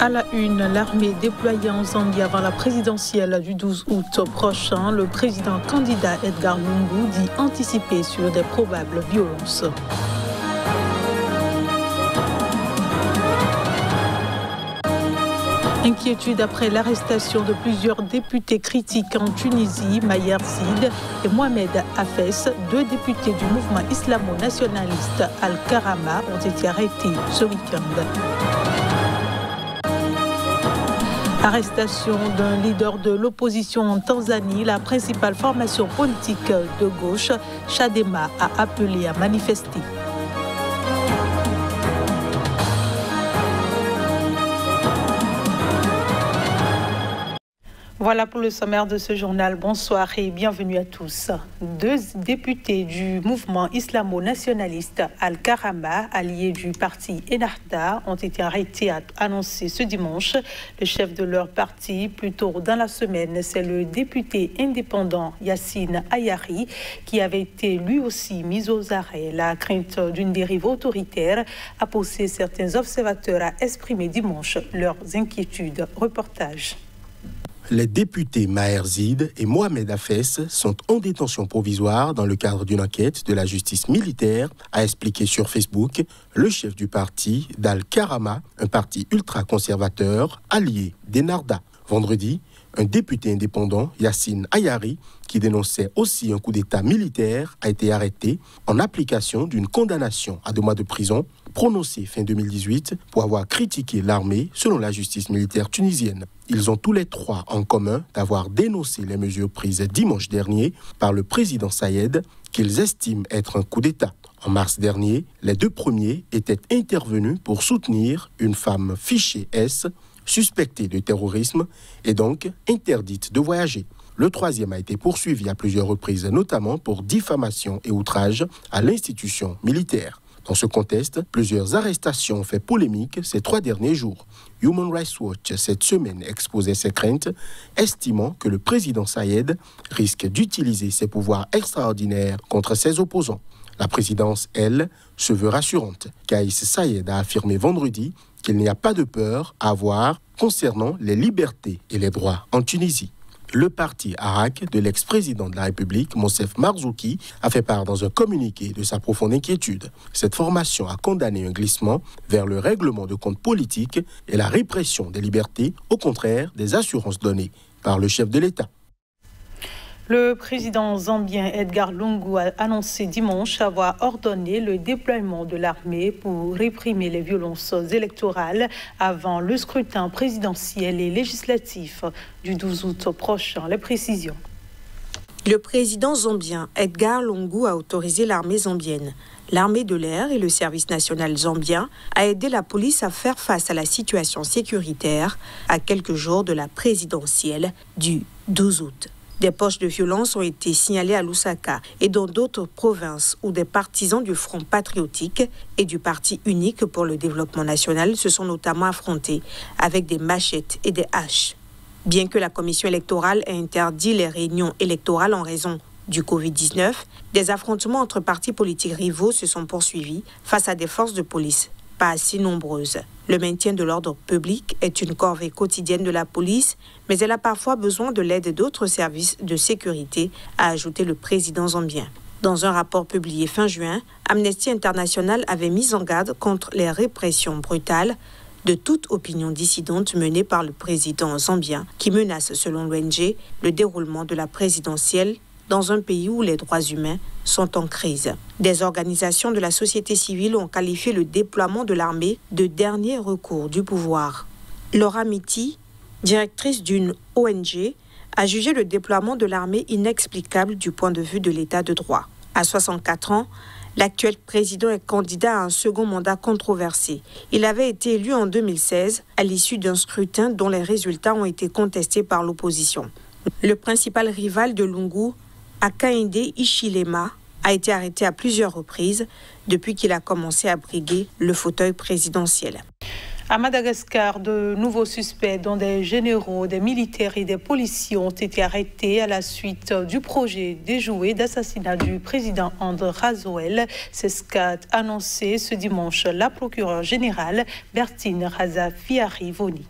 À la une, l'armée déployée en Zambie avant la présidentielle du 12 août prochain, le président candidat Edgar Lungu dit anticiper sur des probables violences. Inquiétude après l'arrestation de plusieurs députés critiques en Tunisie, Maher Zid et Mohamed Hafez, deux députés du mouvement islamo-nationaliste Al-Karama, ont été arrêtés ce week-end. Arrestation d'un leader de l'opposition en Tanzanie, la principale formation politique de gauche, Chadema, a appelé à manifester. Voilà pour le sommaire de ce journal. Bonsoir et bienvenue à tous. Deux députés du mouvement islamo-nationaliste Al-Karama, alliés du parti Ennahda, ont été arrêtés, a annoncé ce dimanche le chef de leur parti. Plus tôt dans la semaine, c'est le député indépendant Yassine Ayari qui avait été lui aussi mis aux arrêts. La crainte d'une dérive autoritaire a poussé certains observateurs à exprimer dimanche leurs inquiétudes. Reportage. Les députés Maher Zid et Mohamed Hafez sont en détention provisoire dans le cadre d'une enquête de la justice militaire, a expliqué sur Facebook le chef du parti d'Al-Karama, un parti ultra-conservateur allié d'Ennahda. Vendredi, un député indépendant, Yassine Ayari, qui dénonçait aussi un coup d'État militaire, a été arrêté en application d'une condamnation à 2 mois de prison prononcée fin 2018 pour avoir critiqué l'armée selon la justice militaire tunisienne. Ils ont tous les trois en commun d'avoir dénoncé les mesures prises dimanche dernier par le président Sayed qu'ils estiment être un coup d'État. En mars dernier, les deux premiers étaient intervenus pour soutenir une femme fichée S, suspectée de terrorisme et donc interdite de voyager. Le troisième a été poursuivi à plusieurs reprises, notamment pour diffamation et outrage à l'institution militaire. Dans ce contexte, plusieurs arrestations ont fait polémique ces 3 derniers jours. Human Rights Watch, cette semaine, exposait ses craintes, estimant que le président Sayed risque d'utiliser ses pouvoirs extraordinaires contre ses opposants. La présidence, elle, se veut rassurante. Kaïs Sayed a affirmé vendredi qu'il n'y a pas de peur à avoir concernant les libertés et les droits en Tunisie. Le parti Arak de l'ex-président de la République, Monsef Marzouki, a fait part dans un communiqué de sa profonde inquiétude. Cette formation a condamné un glissement vers le règlement de comptes politiques et la répression des libertés, au contraire des assurances données par le chef de l'État. Le président zambien Edgar Lungu a annoncé dimanche avoir ordonné le déploiement de l'armée pour réprimer les violences électorales avant le scrutin présidentiel et législatif du 12 août prochain. Les précisions. Le président zambien Edgar Lungu a autorisé l'armée zambienne, l'armée de l'air et le service national zambien à aider la police à faire face à la situation sécuritaire à quelques jours de la présidentielle du 12 août. Des poches de violence ont été signalées à Lusaka et dans d'autres provinces où des partisans du Front patriotique et du Parti unique pour le développement national se sont notamment affrontés avec des machettes et des haches. Bien que la commission électorale ait interdit les réunions électorales en raison du Covid-19, des affrontements entre partis politiques rivaux se sont poursuivis face à des forces de police pas assez nombreuses. Le maintien de l'ordre public est une corvée quotidienne de la police, mais elle a parfois besoin de l'aide d'autres services de sécurité, a ajouté le président zambien. Dans un rapport publié fin juin, Amnesty International avait mis en garde contre les répressions brutales de toute opinion dissidente menée par le président zambien, qui menace, selon l'ONG, le déroulement de la présidentielle dans un pays où les droits humains sont en crise. Des organisations de la société civile ont qualifié le déploiement de l'armée de dernier recours du pouvoir. Laura Miti, directrice d'une ONG, a jugé le déploiement de l'armée inexplicable du point de vue de l'état de droit. À 64 ans, l'actuel président est candidat à un second mandat controversé. Il avait été élu en 2016 à l'issue d'un scrutin dont les résultats ont été contestés par l'opposition. Le principal rival de Lungu, Hakainde Hichilema, a été arrêté à plusieurs reprises depuis qu'il a commencé à briguer le fauteuil présidentiel. À Madagascar, de nouveaux suspects, dont des généraux, des militaires et des policiers, ont été arrêtés à la suite du projet déjoué d'assassinat du président André Razoel. C'est ce qu'a annoncé ce dimanche la procureure générale Bertine Razafiari-Voni.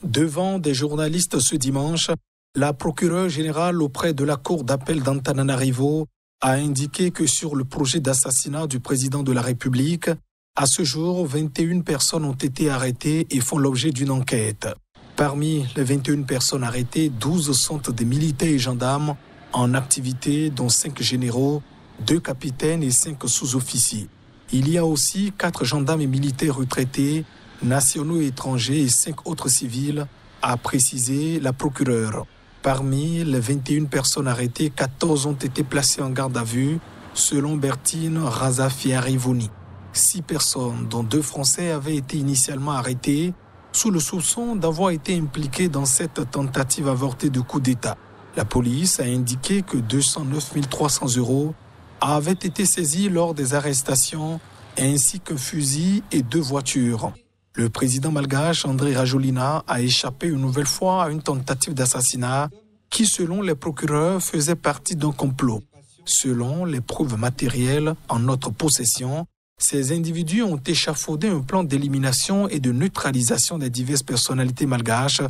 Devant des journalistes ce dimanche, la procureure générale auprès de la cour d'appel d'Antananarivo a indiqué que sur le projet d'assassinat du président de la République, à ce jour, 21 personnes ont été arrêtées et font l'objet d'une enquête. Parmi les 21 personnes arrêtées, 12 sont des militaires et gendarmes en activité, dont 5 généraux, 2 capitaines et 5 sous-officiers. Il y a aussi 4 gendarmes et militaires retraités, nationaux et étrangers et 5 autres civils, a précisé la procureure. Parmi les 21 personnes arrêtées, 14 ont été placées en garde à vue, selon Bertine Razafiari-Voni. 6 personnes, dont 2 Français, avaient été initialement arrêtées sous le soupçon d'avoir été impliqués dans cette tentative avortée de coup d'État. La police a indiqué que 209 300 € avaient été saisis lors des arrestations, ainsi qu'un fusil et 2 voitures. Le président malgache André Rajoelina a échappé une nouvelle fois à une tentative d'assassinat qui, selon les procureurs, faisait partie d'un complot. Selon les preuves matérielles en notre possession, ces individus ont échafaudé un plan d'élimination et de neutralisation des diverses personnalités malgaches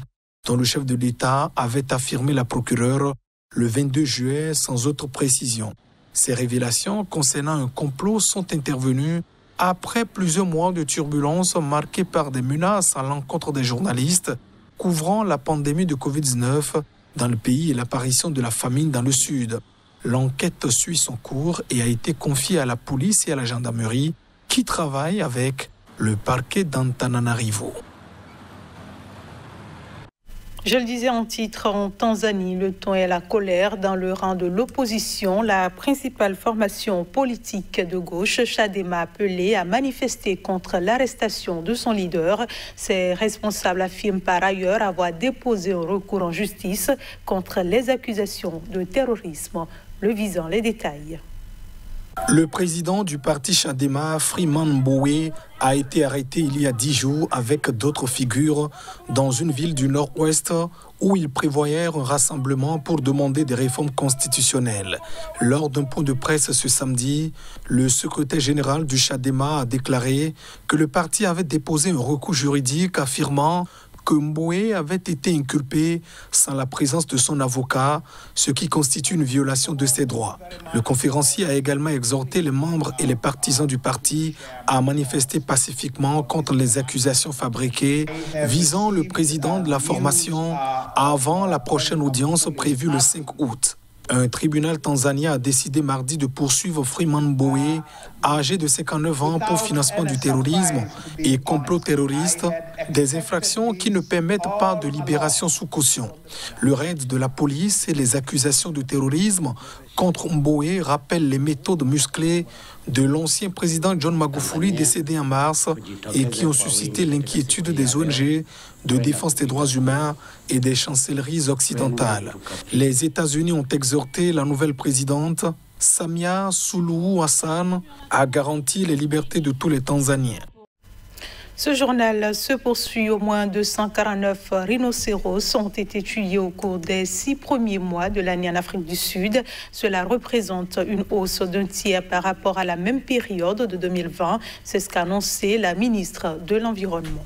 dont le chef de l'État avait affirmé la procureure le 22 juillet sans autre précision. Ces révélations concernant un complot sont intervenues après plusieurs mois de turbulences marquées par des menaces à l'encontre des journalistes couvrant la pandémie de Covid-19 dans le pays et l'apparition de la famine dans le sud. L'enquête suit son cours et a été confiée à la police et à la gendarmerie qui travaillent avec le parquet d'Antananarivo. Je le disais en titre, en Tanzanie, le ton est la colère dans le rang de l'opposition. La principale formation politique de gauche, Chadema, appelée à manifester contre l'arrestation de son leader. Ses responsables affirment par ailleurs avoir déposé un recours en justice contre les accusations de terrorisme. Le visant les détails. Le président du parti Chadema, Freeman Mbowe, a été arrêté il y a 10 jours avec d'autres figures dans une ville du nord-ouest où il prévoyait un rassemblement pour demander des réformes constitutionnelles. Lors d'un point de presse ce samedi, le secrétaire général du Chadema a déclaré que le parti avait déposé un recours juridique affirmant que Mbowe avait été inculpé sans la présence de son avocat, ce qui constitue une violation de ses droits. Le conférencier a également exhorté les membres et les partisans du parti à manifester pacifiquement contre les accusations fabriquées visant le président de la formation avant la prochaine audience prévue le 5 août. Un tribunal tanzanien a décidé mardi de poursuivre Freeman Mbowe, âgé de 59 ans, pour financement du terrorisme et complot terroriste, des infractions qui ne permettent pas de libération sous caution. Le raid de la police et les accusations de terrorisme contre Mbowe rappellent les méthodes musclées de l'ancien président John Magufuli, décédé en mars, et qui ont suscité l'inquiétude des ONG de défense des droits humains et des chancelleries occidentales. Les États-Unis ont exhorté la nouvelle présidente, Samia Suluhu Hassan, à garantir les libertés de tous les Tanzaniens. Ce journal se poursuit. Au moins 249 rhinocéros ont été tués au cours des 6 premiers mois de l'année en Afrique du Sud. Cela représente une hausse d'un tiers par rapport à la même période de 2020. C'est ce qu'a annoncé la ministre de l'Environnement.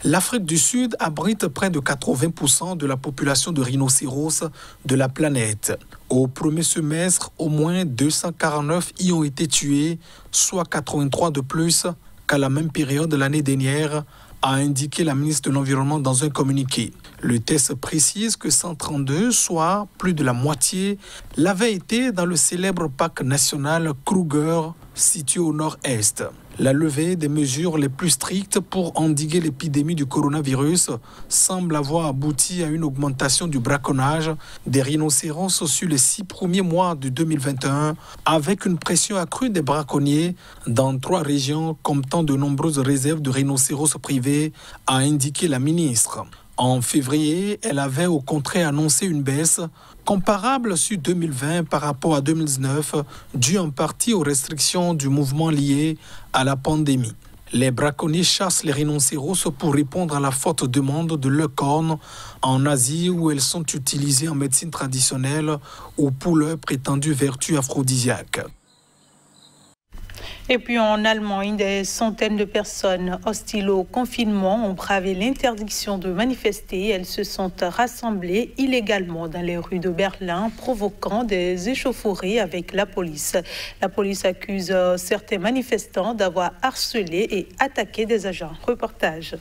L'Afrique du Sud abrite près de 80% de la population de rhinocéros de la planète. Au premier semestre, au moins 249 y ont été tués, soit 83 de plus qu'à la même période de l'année dernière, a indiqué la ministre de l'Environnement dans un communiqué. Le test précise que 132, soit plus de la moitié, l'avaient été dans le célèbre parc national Kruger, situé au nord-est. La levée des mesures les plus strictes pour endiguer l'épidémie du coronavirus semble avoir abouti à une augmentation du braconnage des rhinocéros sur les 6 premiers mois de 2021, avec une pression accrue des braconniers dans 3 régions comptant de nombreuses réserves de rhinocéros privés, a indiqué la ministre. En février, elle avait au contraire annoncé une baisse comparable sur 2020 par rapport à 2019, due en partie aux restrictions du mouvement lié à la pandémie. Les braconniers chassent les rhinocéros pour répondre à la forte demande de leurs cornes en Asie où elles sont utilisées en médecine traditionnelle ou pour leurs prétendues vertus aphrodisiaques. Et puis en Allemagne, des centaines de personnes hostiles au confinement ont bravé l'interdiction de manifester. Elles se sont rassemblées illégalement dans les rues de Berlin, provoquant des échauffourées avec la police. La police accuse certains manifestants d'avoir harcelé et attaqué des agents. Reportage.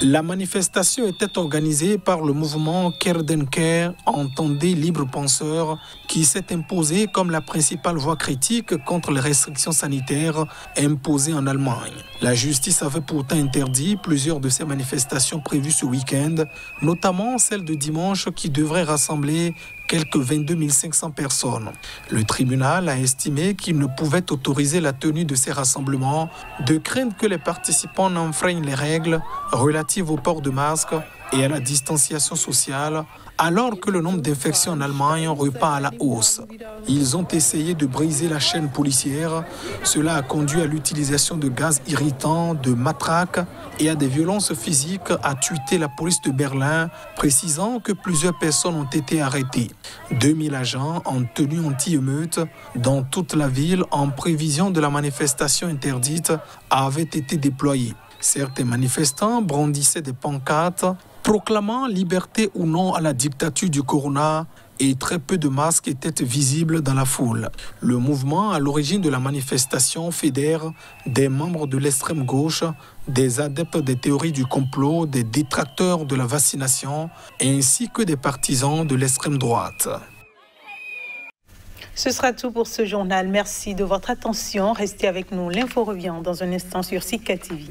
La manifestation était organisée par le mouvement Kehr den Kehr, entendez libre penseur, qui s'est imposé comme la principale voix critique contre les restrictions sanitaires imposées en Allemagne. La justice avait pourtant interdit plusieurs de ces manifestations prévues ce week-end, notamment celle de dimanche qui devrait rassembler quelques 22 500 personnes. Le tribunal a estimé qu'il ne pouvait autoriser la tenue de ces rassemblements de crainte que les participants n'enfreignent les règles relatives au port de masque et à la distanciation sociale, alors que le nombre d'infections en Allemagne repart à la hausse. Ils ont essayé de briser la chaîne policière. Cela a conduit à l'utilisation de gaz irritants, de matraques et à des violences physiques, a tweeté la police de Berlin, précisant que plusieurs personnes ont été arrêtées. 2000 agents en tenue anti-émeute dans toute la ville en prévision de la manifestation interdite avaient été déployés. Certains manifestants brandissaient des pancartes proclamant liberté ou non à la dictature du corona et très peu de masques étaient visibles dans la foule. Le mouvement à l'origine de la manifestation fédère des membres de l'extrême gauche, des adeptes des théories du complot, des détracteurs de la vaccination ainsi que des partisans de l'extrême droite. Ce sera tout pour ce journal. Merci de votre attention. Restez avec nous. L'info revient dans un instant sur Sika TV.